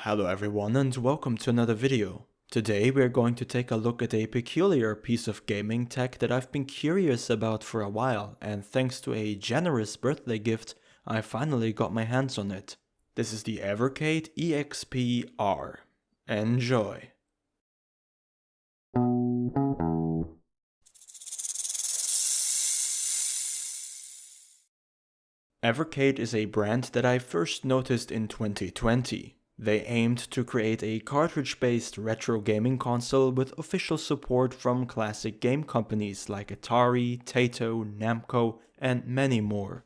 Hello everyone and welcome to another video. Today we are going to take a look at a peculiar piece of gaming tech that I've been curious about for a while, and thanks to a generous birthday gift, I finally got my hands on it. This is the Evercade EXP-R. Enjoy! Evercade is a brand that I first noticed in 2020. They aimed to create a cartridge-based retro gaming console with official support from classic game companies like Atari, Taito, Namco, and many more.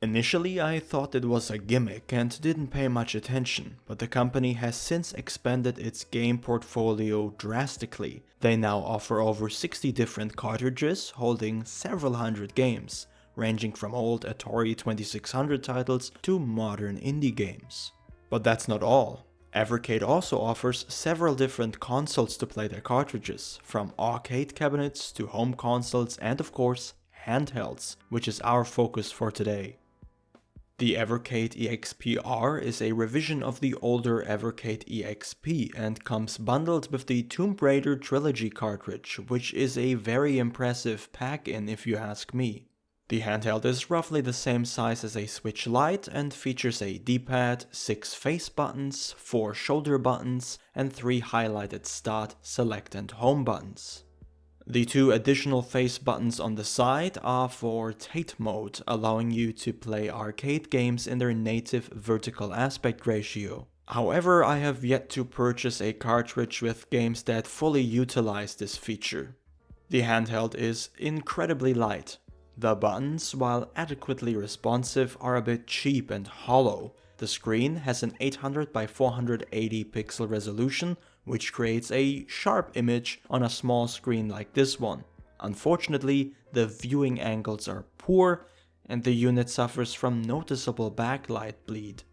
Initially, I thought it was a gimmick and didn't pay much attention, but the company has since expanded its game portfolio drastically. They now offer over 60 different cartridges holding several hundred games, ranging from old Atari 2600 titles to modern indie games. But that's not all. Evercade also offers several different consoles to play their cartridges, from arcade cabinets to home consoles and of course handhelds, which is our focus for today. The Evercade EXP-R is a revision of the older Evercade EXP and comes bundled with the Tomb Raider Trilogy cartridge, which is a very impressive pack-in if you ask me. The handheld is roughly the same size as a Switch Lite and features a D-pad, 6 face buttons, 4 shoulder buttons, and 3 highlighted Start, Select and Home buttons. The 2 additional face buttons on the side are for Tate mode, allowing you to play arcade games in their native vertical aspect ratio. However, I have yet to purchase a cartridge with games that fully utilize this feature. The handheld is incredibly light. The buttons, while adequately responsive, are a bit cheap and hollow. The screen has an 800 by 480 pixel resolution, which creates a sharp image on a small screen like this one. Unfortunately, the viewing angles are poor, and the unit suffers from noticeable backlight bleed.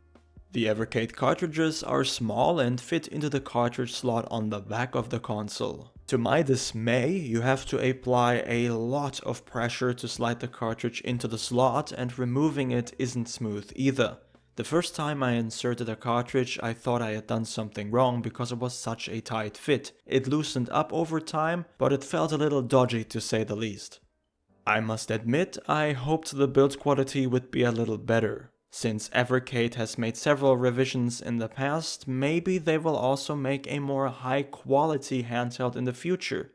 The Evercade cartridges are small and fit into the cartridge slot on the back of the console. To my dismay, you have to apply a lot of pressure to slide the cartridge into the slot, and removing it isn't smooth either. The first time I inserted a cartridge, I thought I had done something wrong because it was such a tight fit. It loosened up over time, but it felt a little dodgy to say the least. I must admit, I hoped the build quality would be a little better. Since Evercade has made several revisions in the past, maybe they will also make a more high-quality handheld in the future.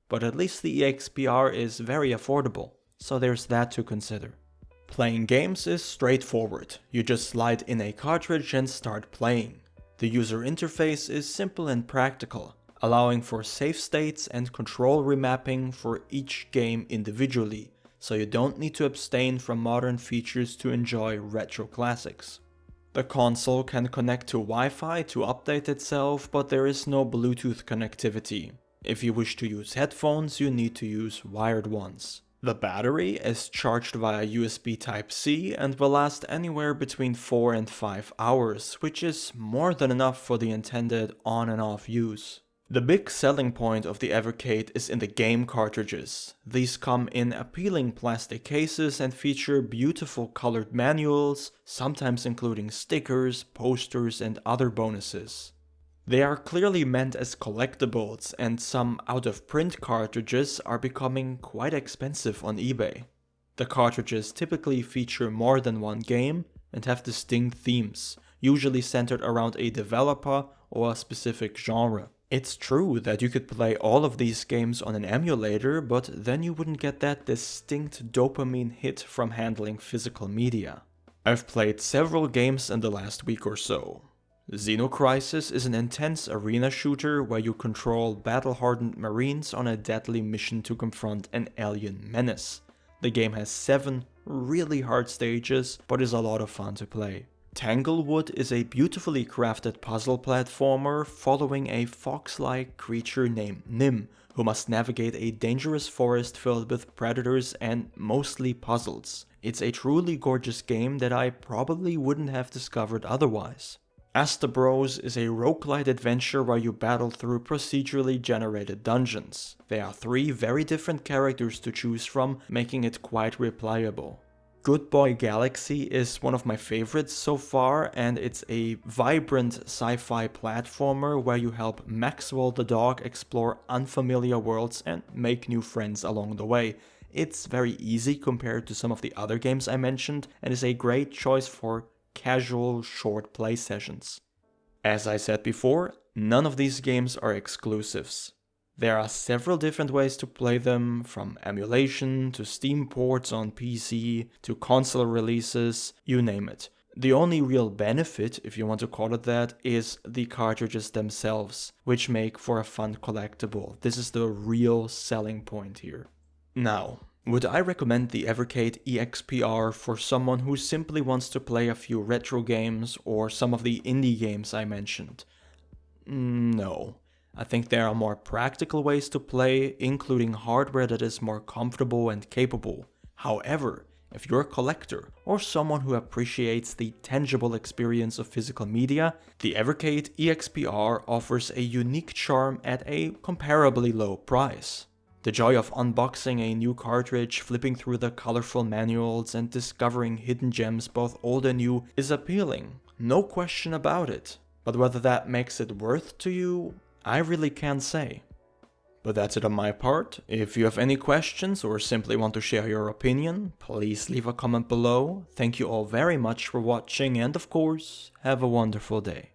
But at least the EXP-R is very affordable, so there's that to consider. Playing games is straightforward. You just slide in a cartridge and start playing. The user interface is simple and practical, allowing for save states and control remapping for each game individually, so you don't need to abstain from modern features to enjoy retro classics. The console can connect to Wi-Fi to update itself, but there is no Bluetooth connectivity. If you wish to use headphones, you need to use wired ones. The battery is charged via USB Type-C and will last anywhere between 4 and 5 hours, which is more than enough for the intended on and off use. The big selling point of the Evercade is in the game cartridges. These come in appealing plastic cases and feature beautiful colored manuals, sometimes including stickers, posters, and other bonuses. They are clearly meant as collectibles, and some out-of-print cartridges are becoming quite expensive on eBay. The cartridges typically feature more than one game and have distinct themes, usually centered around a developer or a specific genre. It's true that you could play all of these games on an emulator, but then you wouldn't get that distinct dopamine hit from handling physical media. I've played several games in the last week or so. Xenocrisis is an intense arena shooter where you control battle-hardened marines on a deadly mission to confront an alien menace. The game has 7 really hard stages, but is a lot of fun to play. Tanglewood is a beautifully crafted puzzle platformer following a fox-like creature named Nim, who must navigate a dangerous forest filled with predators and mostly puzzles. It's a truly gorgeous game that I probably wouldn't have discovered otherwise. Astabros is a roguelite adventure where you battle through procedurally generated dungeons. There are 3 very different characters to choose from, making it quite replayable. Good Boy Galaxy is one of my favorites so far, and it's a vibrant sci-fi platformer where you help Maxwell the dog explore unfamiliar worlds and make new friends along the way. It's very easy compared to some of the other games I mentioned, and is a great choice for casual, short play sessions. As I said before, none of these games are exclusives. There are several different ways to play them, from emulation to Steam ports on PC to console releases, you name it. The only real benefit, if you want to call it that, is the cartridges themselves, which make for a fun collectible. This is the real selling point here. Now, would I recommend the Evercade EXP-R for someone who simply wants to play a few retro games or some of the indie games I mentioned? No. I think there are more practical ways to play, including hardware that is more comfortable and capable. However, if you're a collector or someone who appreciates the tangible experience of physical media, the Evercade EXP-R offers a unique charm at a comparably low price. The joy of unboxing a new cartridge, flipping through the colorful manuals, and discovering hidden gems both old and new is appealing, no question about it. But whether that makes it worth to you, I really can't say. But that's it on my part. If you have any questions or simply want to share your opinion, please leave a comment below. Thank you all very much for watching, and of course, have a wonderful day.